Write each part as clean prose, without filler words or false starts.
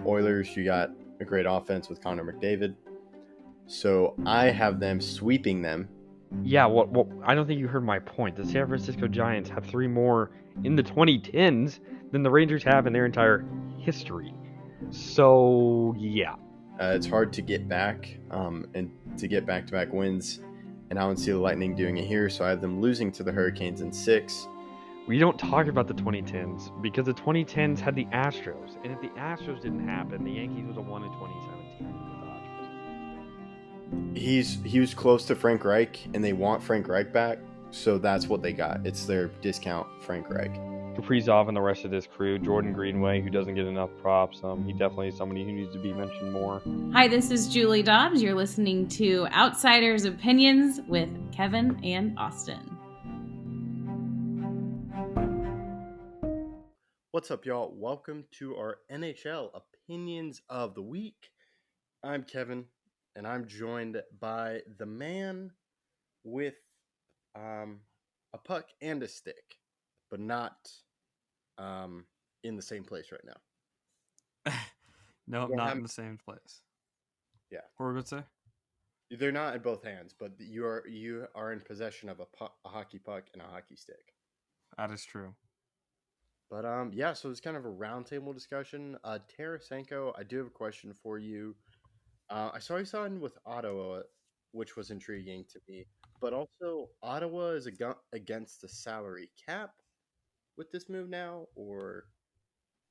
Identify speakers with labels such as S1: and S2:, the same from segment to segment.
S1: Oilers, you got a great offense with Connor McDavid. So I have them sweeping them.
S2: Yeah, well, I don't think you heard my point. The San Francisco Giants have 3 more in the 2010s than the Rangers have in their entire history. So, yeah.
S1: It's hard to get back and to get back-to-back wins, and I don't see the Lightning doing it here, so I have them losing to the Hurricanes in 6.
S2: We don't talk about the 2010s because the 2010s had the Astros, and if the Astros didn't happen, the Yankees would have won in 2017 with the Dodgers.
S1: He was close to Frank Reich, and they want Frank Reich back, so that's what they got. It's their discount Frank Reich.
S2: Kaprizov and the rest of this crew, Jordan Greenway, who doesn't get enough props. He definitely is somebody who needs to be mentioned more.
S3: Hi, this is Julie Dobbs. You're listening to Outsiders Opinions with Kevin and Austin.
S1: What's up, y'all? Welcome to our NHL Opinions of the Week. I'm Kevin, and I'm joined by the man with a puck and a stick, but not in the same place right now.
S4: No, not in the same place.
S1: Yeah.
S4: What were we going to say?
S1: They're not in both hands, but you are in possession of a hockey puck and a hockey stick.
S4: That is true.
S1: But yeah, so it's kind of a roundtable discussion. Tarasenko, I do have a question for you. I saw you signed with Ottawa, which was intriguing to me. But also, Ottawa is against the salary cap with this move now, or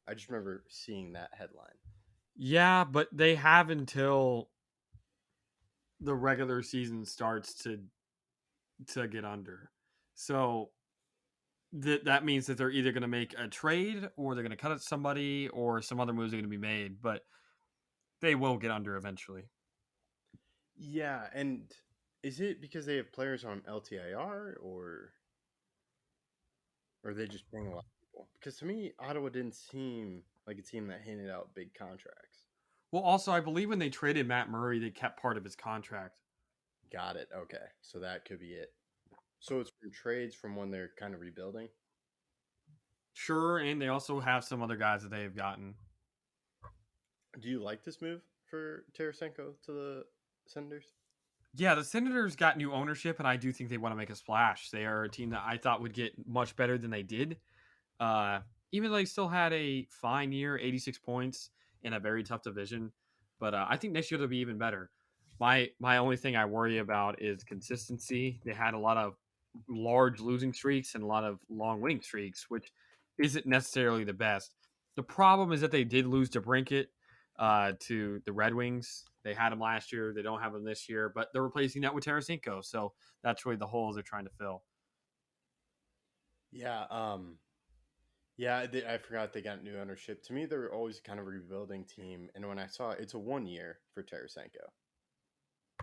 S1: I just remember seeing that headline.
S4: Yeah, but they have until the regular season starts to get under. So that means that they're either going to make a trade or they're going to cut it somebody or some other moves are going to be made, but they will get under eventually.
S1: Yeah, and is it because they have players on LTIR or are they just paying a lot of people? Because to me, Ottawa didn't seem like a team that handed out big contracts.
S4: Well, also, I believe when they traded Matt Murray, they kept part of his contract.
S1: Got it. Okay. So that could be it. So it's from trades from when they're kind of rebuilding?
S4: Sure, and they also have some other guys that they have gotten.
S1: Do you like this move for Tarasenko to the Senators?
S4: Yeah, the Senators got new ownership, and I do think they want to make a splash. They are a team that I thought would get much better than they did. Even though they still had a fine year, 86 points in a very tough division. But I think next year they'll be even better. My only thing I worry about is consistency. They had a lot of large losing streaks and a lot of long winning streaks, which isn't necessarily the best. The problem is that they did lose DeBrincat to the Red Wings. They had him last year. They don't have him this year, but they're replacing that with Tarasenko. So that's really the holes they're trying to fill.
S1: Yeah. I forgot they got new ownership. To me, they're always kind of a rebuilding team. And when I saw it, it's a 1 year for Tarasenko,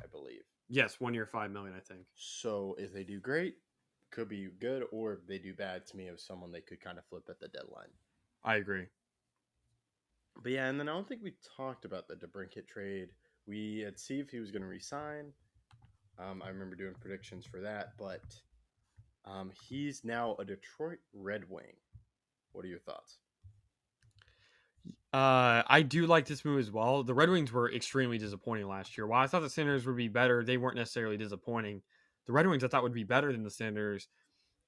S1: I believe.
S4: Yes, 1 year, $5 million, I think.
S1: So if they do great, could be good, or if they do bad, to me, it was someone they could kind of flip at the deadline.
S4: I agree.
S1: But yeah, and then I don't think we talked about the DeBrincat trade. We had see if he was going to resign. I remember doing predictions for that, but he's now a Detroit Red Wing. What are your thoughts?
S4: I do like this move as well. The Red Wings were extremely disappointing last year. While I thought the Senators would be better, they weren't necessarily disappointing. The Red Wings I thought would be better than the Senators,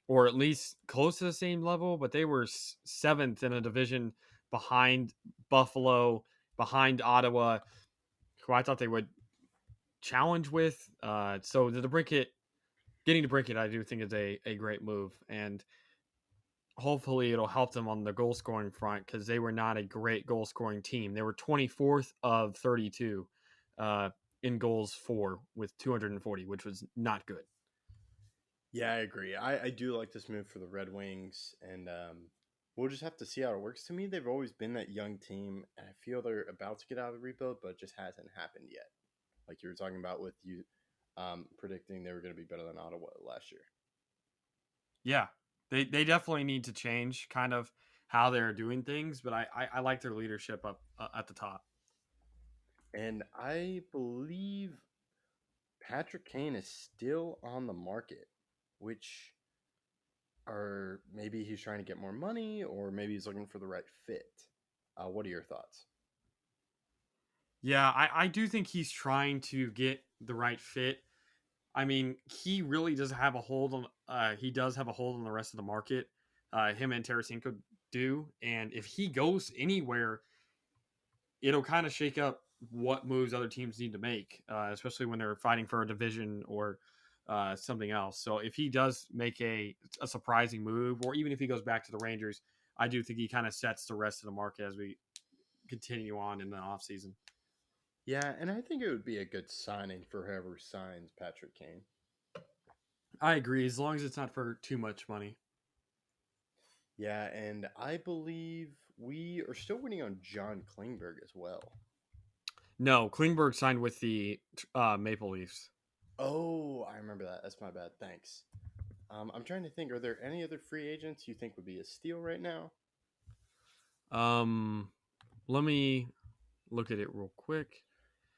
S4: or at least close to the same level, but they were 7th in a division behind Buffalo, behind Ottawa, who I thought they would challenge with. So getting DeBrincat, I do think is a great move, and hopefully it'll help them on the goal scoring front because they were not a great goal scoring team. They were 24th of 32 in goals for with 240, which was not good.
S1: Yeah, I agree. I do like this move for the Red Wings, and we'll just have to see how it works. To me, they've always been that young team, and I feel they're about to get out of the rebuild, but it just hasn't happened yet. Like you were talking about with you predicting they were going to be better than Ottawa last year.
S4: Yeah, they definitely need to change kind of how they're doing things, but I like their leadership up at the top.
S1: And I believe Patrick Kane is still on the market, which or maybe he's trying to get more money, or maybe he's looking for the right fit. What are your thoughts?
S4: Yeah, I do think he's trying to get the right fit. I mean, he really does have a hold on. He does have a hold on the rest of the market. Him and Tarasenko do, and if he goes anywhere, it'll kind of shake up what moves other teams need to make, especially when they're fighting for a division or something else. So if he does make a surprising move, or even if he goes back to the Rangers, I do think he kind of sets the rest of the market as we continue on in the offseason.
S1: Yeah, and I think it would be a good signing for whoever signs Patrick Kane.
S4: I agree, as long as it's not for too much money.
S1: Yeah, and I believe we are still waiting on John Klingberg as well.
S4: No, Klingberg signed with the Maple Leafs.
S1: Oh, I remember that. That's my bad. Thanks. I'm trying to think. Are there any other free agents you think would be a steal right now?
S4: Let me look at it real quick.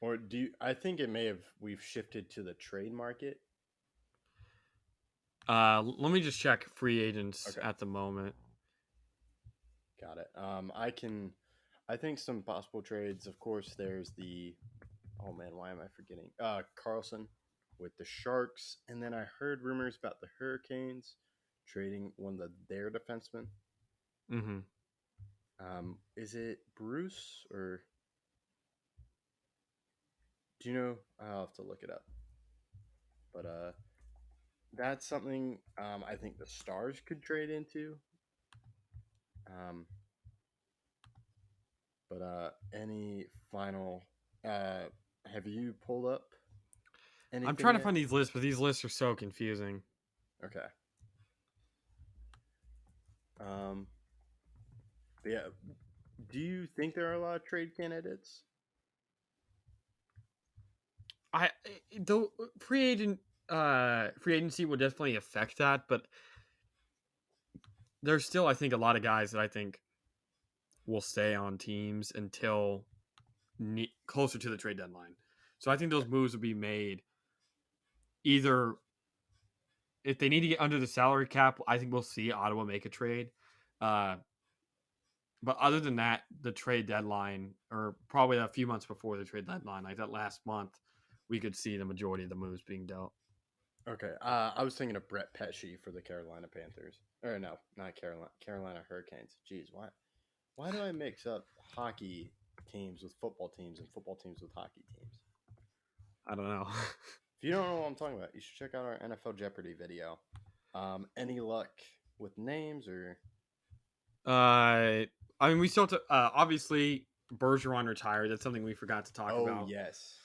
S1: Or do you, I think it may have we've shifted to the trade market.
S4: Let me just check free agents
S1: Okay.
S4: at the moment.
S1: Got it. I think some possible trades. Of course, there's the. Oh man, why am I forgetting? Carlson with the Sharks, and then I heard rumors about the Hurricanes trading one of their defensemen.
S4: Mm-hmm.
S1: Is it Bruce or do you know? I'll have to look it up. But that's something I think the Stars could trade into. Um, but any final? Have you pulled up anything
S4: I'm trying to
S1: yet?
S4: find these lists, but these lists are so confusing.
S1: Okay. But yeah. Do you think there are a lot of trade candidates?
S4: The free agency will definitely affect that, but there's still, I think, a lot of guys that I think will stay on teams until closer to the trade deadline. So I think those moves will be made either if they need to get under the salary cap. I think we'll see Ottawa make a trade. But other than that, the trade deadline, or probably a few months before the trade deadline, like that last month, we could see the majority of the moves being dealt.
S1: Okay. I was thinking of Brett Pesci for the Carolina Panthers. Or no, not Carolina Hurricanes. Jeez, why do I mix up hockey teams with football teams and football teams with hockey teams?
S4: I don't know.
S1: If you don't know what I'm talking about, you should check out our NFL Jeopardy video. Any luck with names or?
S4: I mean, we still obviously Bergeron retired. That's something we forgot to talk about.
S1: Yes.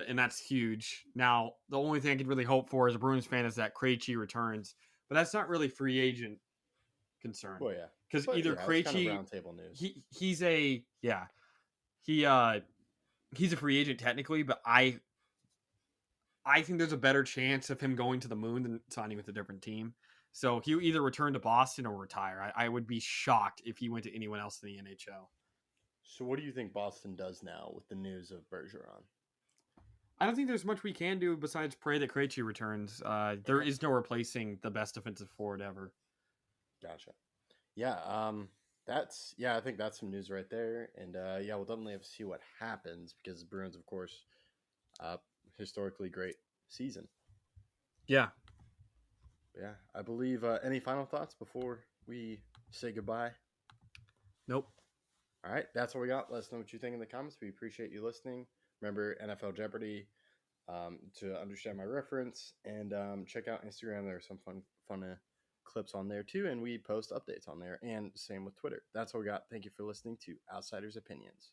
S4: And that's huge. Now, the only thing I could really hope for as a Bruins fan is that Krejci returns, but that's not really free agent concern.
S1: Well, yeah,
S4: because either Krejci, kind of
S1: roundtable news.
S4: He's a free agent technically, but I think there's a better chance of him going to the moon than signing with a different team. So he'll either return to Boston or retire. I would be shocked if he went to anyone else in the NHL.
S1: So what do you think Boston does now with the news of Bergeron?
S4: I don't think there's much we can do besides pray that Krejci returns. There is no replacing the best defensive forward ever.
S1: Gotcha. Yeah, I think that's some news right there. And we'll definitely have to see what happens because the Bruins, of course, historically great season.
S4: Yeah.
S1: Yeah, I believe. Any final thoughts before we say goodbye?
S4: Nope.
S1: All right, that's what we got. Let us know what you think in the comments. We appreciate you listening. Remember NFL Jeopardy to understand my reference, and check out Instagram. There's some fun clips on there too, and we post updates on there. And same with Twitter. That's what we got. Thank you for listening to Outsiders Opinions.